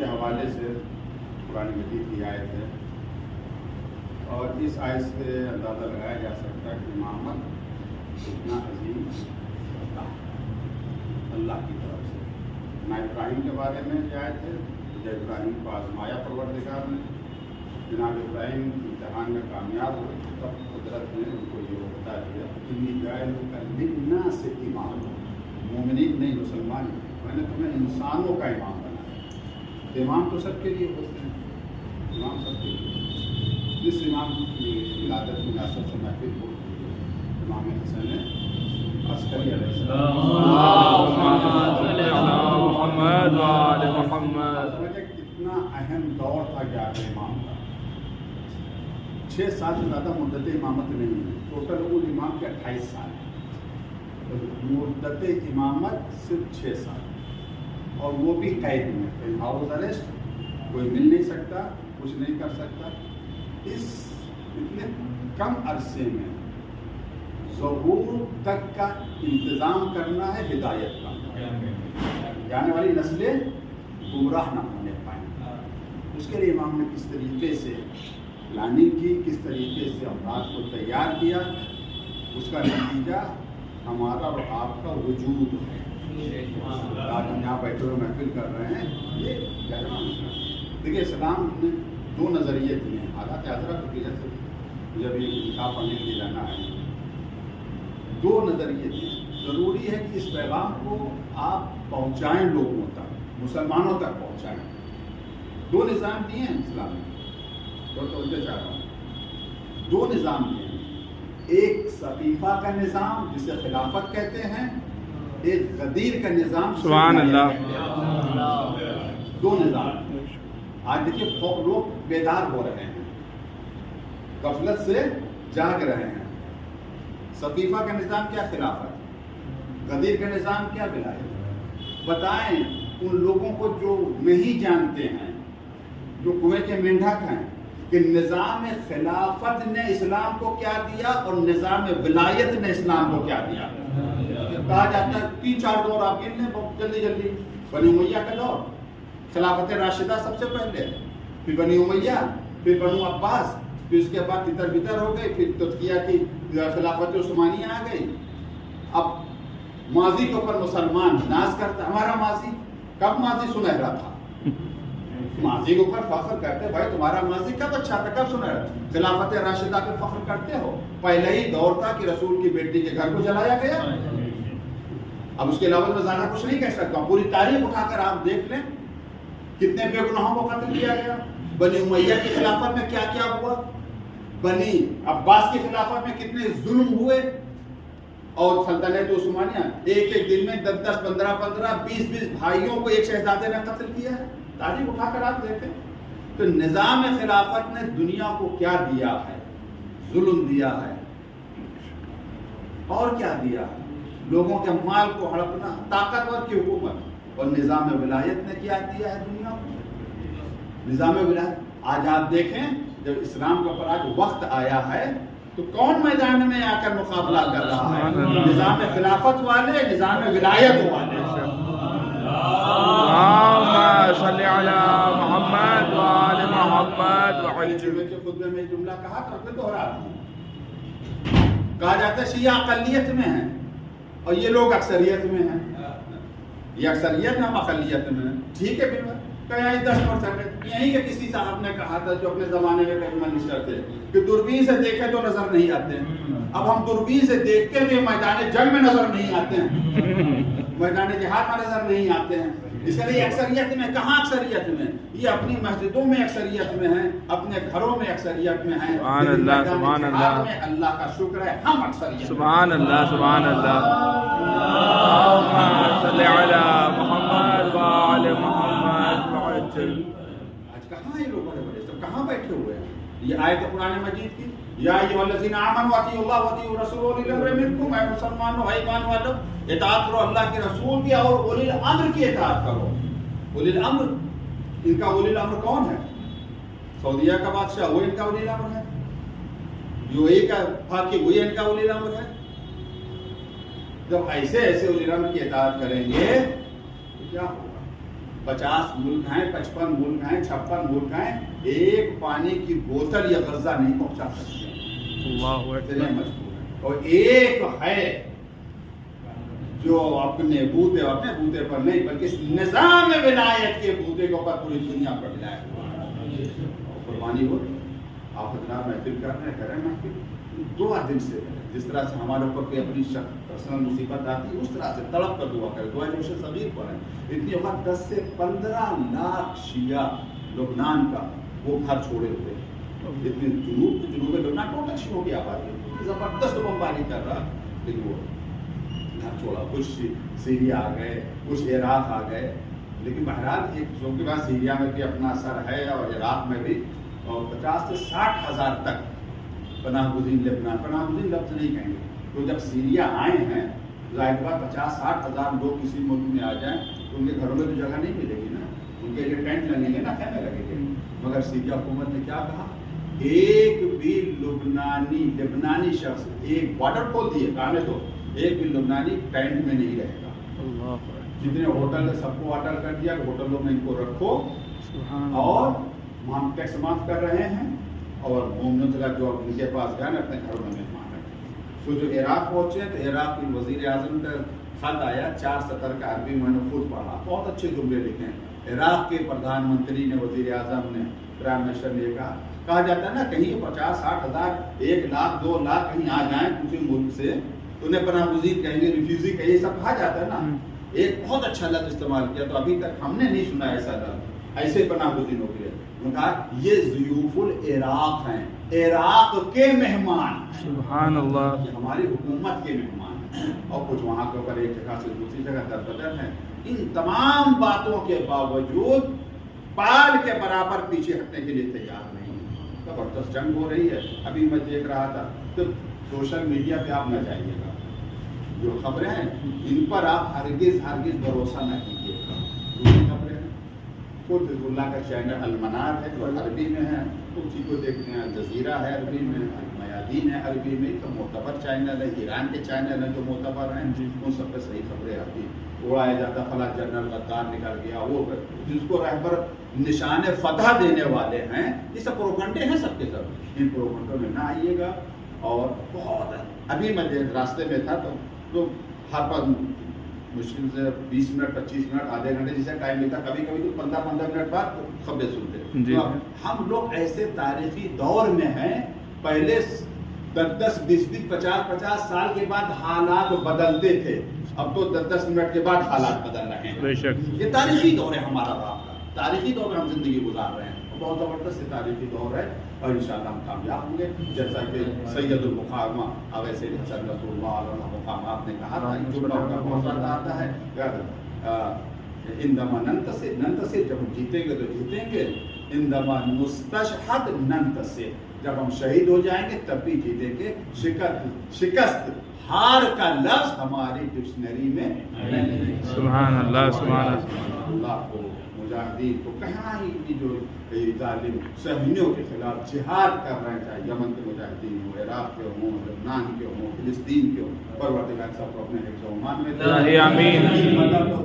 کے حوالے سے قرآن مجید کی آیت ہے، اور اس آیت سے اندازہ لگایا جا سکتا ہے کہ امامت کتنا عظیم ہوتا ہے اللہ کی طرف سے۔ نا ابراہیم کے بارے میں یہ آیت ہے، جب ابراہیم کو آزمایا پروردگار نے، جناب ابراہیم امتحان میں کامیاب ہوئے تب قدرت نے ان کو یہ بتا دیا انی جاعل للناس امام، مومنین نہیں مسلمان، میں نے تمہیں انسانوں کا امام بنایا۔ امام تو سب کے لیے ہوتے ہیں، امام سب کے لیے۔ جس امام کی ولادت مناسب سے محفل ہوتی ہے امام حسن عسکری علیہ السلام، کتنا اہم دور تھا 11 امام کا۔ 6 سال سے زیادہ مدت امامت نہیں ہے، ٹوٹل ان امام کے 28 سال، مدت امامت صرف 6 سال، اور وہ بھی قید میں، ہاؤس اریسٹ، کوئی مل نہیں سکتا، کچھ نہیں کر سکتا۔ اس اتنے کم عرصے میں ظہور تک کا انتظام کرنا ہے ہدایت کا، جانے والی نسلیں گمراہ نہ ہونے پائیں۔ اس کے لیے امام نے کس طریقے سے پلاننگ کی، کس طریقے سے افراد کو تیار کیا، اس کا نتیجہ ہمارا اور آپ کا وجود ہے۔ آج ہم یہاں بیٹھے ہوئے محفل کر رہے ہیں، یہ دیکھیے اسلام نے 2 نظریے دیے ہیں۔ حالات حضرت کی وجہ سے جب یہ کتاب پڑھنے کے لیے جانا ہے، 2 نظریے دیے۔ ضروری ہے کہ اس پیغام کو آپ پہنچائیں، لوگوں تک، مسلمانوں تک پہنچائیں۔ 2 نظام دیے ہیں اسلام نے، تو توجہ چاہ رہا ہوں، 2 نظام دیے ہیں۔ ایک سقیفہ کا نظام جسے خلافت کہتے ہیں، ایک غدیر کا نظام، سبحان اللہ۔ 2 نظام۔ آج دیکھیے لوگ بیدار ہو رہے ہیں، غفلت سے جاگ رہے ہیں۔ سقیفہ کا نظام کیا؟ خلافت۔ غدیر کا نظام کیا؟ ولایت۔ بتائیں ان لوگوں کو جو نہیں جانتے ہیں، جو کنویں کے مینڈھک ہیں، کہ نظام خلافت نے اسلام کو کیا دیا اور نظام ولایت نے اسلام کو کیا دیا۔ کہا جاتا ہے 3-4 دور آپ گن لیں جلدی جلدی۔ بنی امیہ کا دور، خلافت راشدہ سب سے پہلے، پھر بنی امیہ، پھر بنو عباس، پھر اس کے بعد تتر بتر ہو گئی، پھر تزکیہ کی خلافت عثمانیہ آ گئی۔ اب ماضی کے اوپر مسلمان ناز کرتا، ہمارا ماضی کب ماضی سنہرا تھا، ماضی کے اوپر فخر کرتے، بھائی تمہارا ماضی کب اچھا تھا، کب سنہرا؟ خلافت راشدہ پہ فخر کرتے ہو، پہلے ہی دور تھا کہ رسول کی بیٹی کے گھر کو جلایا گیا۔ اب اس کے علاوہ میں زیادہ کچھ نہیں کہہ سکتا ہوں، پوری تاریخ اٹھا کر آپ دیکھ لیں کتنے بے گناہوں کو قتل کیا گیا۔ بنی امیہ کی خلافت میں کیا کیا ہوا، بنی عباس کی خلافت میں کتنے ظلم ہوئے، اور سلطنت عثمانیہ ایک دن میں 10 15 20 بھائیوں کو ایک شہزادے نے قتل کیا ہے۔ تاریخ اٹھا کر آپ دیکھیں تو نظام خلافت نے دنیا کو کیا دیا ہے، ظلم دیا ہے، اور کیا دیا ہے، لوگوں کے مال کو ہڑپنا، طاقتور کی حکومت۔ اور نظام ولایت نے کیا دیا ہے دنیا کو، نظام ولایت۔ آج آپ دیکھیں جب اسلام کے اوپر آج وقت آیا ہے تو کون میدان میں آ کر مقابلہ کر رہا ہے؟ نظام خلافت والے، نظام ولایت والے۔ اللهم صل على محمد وآل محمد جمعے کے خطبے میں جملہ کہا تھا، پھر دوہرا دوں۔ کہا جاتا ہے شیعہ اقلیت میں ہیں اور یہ لوگ اکثریت میں ہیں، یہ اکثریت میں، ہم اقلیت میں ہیں۔ ٹھیک ہے، پھر کہیں 10% ہے۔ یہیں کہ کسی صاحب نے کہا تھا جو اپنے زمانے میں کئی منسٹر تھے کہ دوربین سے دیکھیں تو نظر نہیں آتے ہیں۔ اب ہم دوربین سے دیکھتے ہوئے میدان جنگ میں نظر نہیں آتے ہیں، میدان جہاد میں نظر نہیں آتے ہیں۔ اس لیے اکثریت میں، کہاں اکثریت میں؟ یہ اپنی مسجدوں میں اکثریت میں ہیں، اپنے گھروں میں اکثریت میں ہیں۔ سبحان اللہ، سبحان اللہ۔ اللہ کا شکر ہے ہم اکثریت۔ سبحان اللہ، سبحان اللہ۔ اللهم صل على محمد وآل محمد وعجل۔ آج کہاں یہ لوگ بڑے بڑے سب کہاں بیٹھے ہوئے ہیں؟ یہ آیت قرآن مجید کی، یا ایھا الذین آمنوا اطیعوا اللہ واطیعوا الرسول واولی الامر منکم، اے مسلمانوں، اے ایمان والو، اطاعت کرو اللہ کے رسول کی اور اولی الامر کی اطاعت کرو۔ اولی الامر، ان کا اولی الامر کون ہے؟ سعودیہ کا بادشاہ، وہ ان کا اولی الامر ہے۔ یو اے کا حاکم، وہ ان کا اولی الامر ہے۔ جب ایسے اولی الامر کی اطاعت کریں گے تو کیا ہوگا؟ 50 मुल्क हैं, 55 मुल्क हैं, 56 मुल्क हैं, एक पानी की बोतल ये गजा नहीं पहुंचा सकते। अल्लाहु इतने अकबर। मजबूर हैं। और एक है जो अपने बूते पर नहीं बल्कि इस निजाम विलायत के बूते के ऊपर पूरी दुनिया पर विलायत कुर्बानी हो। आप हजरात महफिल कर रहे हैं, करें महफिल दुआ दिन से, जिस तरह से हमारे ऊपर कोई अपनी पर्सनल मुसीबत आती है उस तरह से तड़प कर दुआ करें। दुआ जोश सगीर पढ़ें। इतनी वक्त 10 से 15 लाख शिया लुबनान का वो घर छोड़े हुए, इतनी जुनूब लुबनान टोटल शियों की आबादी है, जबरदस्त बमबारी कर रहा, लेकिन वो घर छोड़ा। कुछ सीरिया आ गए, कुछ इराक आ गए, लेकिन बहरहाल एक जो के बाद सीरिया में भी अपना असर है और इराक में भी, और 50 से 60 हज़ार तक पनाहगुज़ीन लेबनान, पनाहगुज़ीन लफ्ज़ नहीं कहेंगे, तो जब सीरिया आए हैं ज़ाहिर बात 50-60 हज़ार लोग किसी मुल्क में आ जाएं तो उनके घरों में तो जगह नहीं मिलेगी ना, उनके लिए टेंट लगेंगे ना, खेमे लगेंगे। मगर सीरिया हुकूमत ने क्या कहा, एक भी लेबनानी शख्स एक वाटर खोल दिए काने तो एक भी लुबनानी टेंट में नहीं रहेगा। जितने होटल है सबको वाटर कर दिया, होटलों में इनको रखो और वहाँ टैक्स माफ कर रहे हैं और मोमनों का जो उनके पास गए अपने घरों में मेहमान रखें। तो जो इराक पहुंचे तो इराक के वजीर आजम का खत आया 4 सतर का, अरबी मैंने खुद पढ़ा, बहुत अच्छे जुमले लिखे हैं। इराक के प्रधानमंत्री ने, वजीर आजम ने, प्राइम मिनिस्टर ने कहा जाता है ना कहीं 50-60 हज़ार, 1 लाख 2 लाख कहीं आ जाए किसी मुल्क से तो उन्हें पनाहगुज़ीन कहेंगे, रिफ्यूजी कहेंगे, सब कहा जाता है ना। एक बहुत अच्छा लफ्ज़ इस्तेमाल किया, तो अभी तक हमने नहीं सुना ऐसा लफ्ज़, ऐसे पनाहगुज़ीनों के लिए। उन्होंने कहा ये ज़ियूफ़ुल इराक हैं, इराक के मेहमान, सुभान अल्लाह, ये हमारी हुकूमत के मेहमान हैं। और कुछ वहाँ के ऊपर एक जगह से दूसरी जगह दर-बदर हैं। इन तमाम बातों के बावजूद पाल के बराबर पीछे हटने के लिए तैयार नहीं है। जबरदस्त जंग हो रही है। अभी मैं देख रहा था तो सोशल मीडिया पे आप न जाइएगा, जो खबरें हैं इन पर आप हरगिज भरोसा न कीजिएगा। दूसरी खबरें हैं, खुद हिज़्बुल्लाह का चैनल अलमनार है जो अरबी में है, उसी को देखते हैं, जजीरा है अरबी में, मयादीन है अरबी में, तो मोतबर चैनल है, ईरान के चैनल हैं जो मोतबर हैं, उन सब पर सही खबरें आती। उड़ाया जाता फला जनरल गद्दार निकल गया, वो जिसको रहबर निशान फतह देने वाले हैं, ये सब प्रोपगंडे हैं सबके सब। इन प्रोपगंडों में ना आइएगा। और बहुत अभी मैं रास्ते में था तो हर पर मुश्किल से 20 मिनट 25 मिनट आधे घंटे जैसा टाइम मिलता, कभी कभी तो 15 मिनट बाद खबरें सुनते। तो हम लोग ऐसे तारीखी दौर में हैं, पहले 10-10, 20-20, 50-50 साल के बाद हालात बदलते थे, अब तो 10-10 मिनट के बाद हालात बदल रहे हैं। ये तारीखी दौर है हमारा, तारीखी दौर में हम जिंदगी गुजार रहे हैं, बहुत ज़बरदस्त तारीखी दौर है और इंशाअल्लाह हम कामयाब होंगे। जैसा कि सैयदुल मुक़ामा अवैस हसन रसूलुल्लाह अलैहि मुक़ामात ने कहा था, जुमला उनका बहुत ज़्यादा आता है, इंदमा नंतसिर, जब हम जीतेंगे तो जीतेंगे, इंदमा मुस्तशहद नंतसिर, जब हम शहीद हो जाएंगे तब भी जीतेंगे। शिकस्त हार का लफ्ज़ हमारी डिक्शनरी में नहीं। सुभान अल्लाह, सुभान अल्लाह को मुजाहिदीन को कहाँ ही जो जालिम सहनियों के खिलाफ जिहाद कर रहे हैं, चाहे यमन के मुजाहिदीन हो, इराक के हों, लबनान के हों, फिलिस्तीन के हों, परवरदिगार सबको अपने हिफ्ज़ व अमान में इलाही आमीन,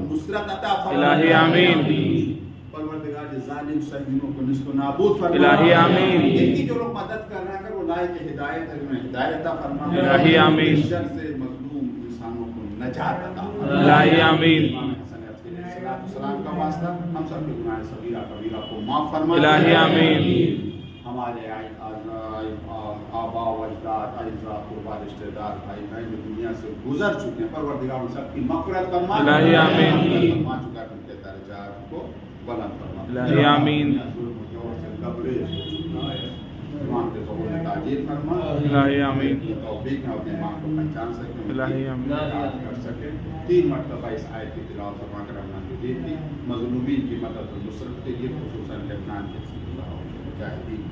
नुसरत अता फरमा, इलाही आमीन, परवरदिगार जालिम सहनियों को निस्फ़ नाबूद फरमा, इलाही आमीन, इनकी जो लोग मदद कर रहे हैं वो लायक हिदायत है, उन्हें हिदायत अता फरमा, इलाही आमीन, शर से मज़लूम इंसानों को नजात अता फरमा, इलाही आमीन, सलाम का वास्ता, हम सब के गुनाह सगीरा कबीरा को माफ फरमा, इलाही आमीन, हमारे आबा अजदाद अज़ा क़ुरबा रिश्तेदार भाई बहन जो दुनिया से गुजर चुके हैं, परवरदिगार उन सब की मग़फ़िरत फरमा, इलाही आमीन, फरमा चुका है, उनके दर्जात को बुलंद फरमा, इलाही आमीन, ईमान के ज़ोर में ताजीर फरमा, इलाही आमीन, तौफीक में अपने ईमान को पहचान सकें, इलाही आमीन, कर सकें। 3 मरतबा इस आयत की तिलावत फरमा कर हमने दी थी मज़लूमीन की मदद और नुसरत के लिए, खुसूसन लेबनान के मुजाहिदीन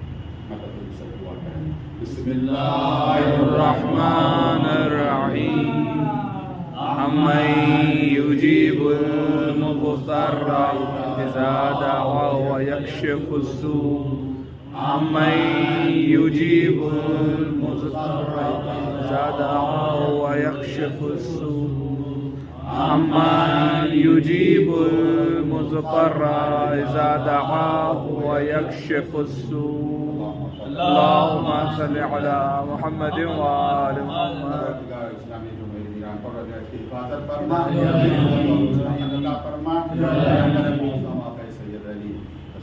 मदद और नुसरत दुआ करें। बिस्मिल्लाहिर्रहमानिर्रहीम, अम्मन युजीबुल मुज़्तर्रा इज़ा दअा व यक्शिफुस्सू, अम्मन युजीबुल मुज़्तर्रा इज़ा दअा व यक्शिफुस्सू, عمن يجيب المضطر إذا دعاه ويكشف السوء اللهم صل على محمد وآل محمد اسلامی جمہوریہ ایران پر رجعت کی حفاظت فرما اللہ فرما سید علی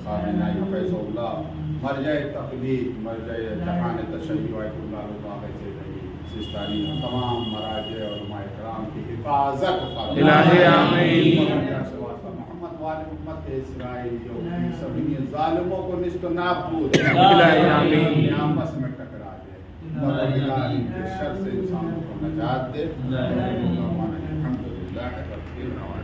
خامنہ فیض اللہ مرجع تقلید مرجع جہان تشیع آیت اللہ سید علی سیستانی تمام مراجع اور علماء کرام کی حفاظت فرما الہی آمین محمد والے محمد اسرائیلیوں کی سبھی ظالموں کو نست و نابود الہی آمین آپس میں ٹکرا دے اور ان کے شر سے انسانوں کو نجات دے الحمدللہ رب العالمین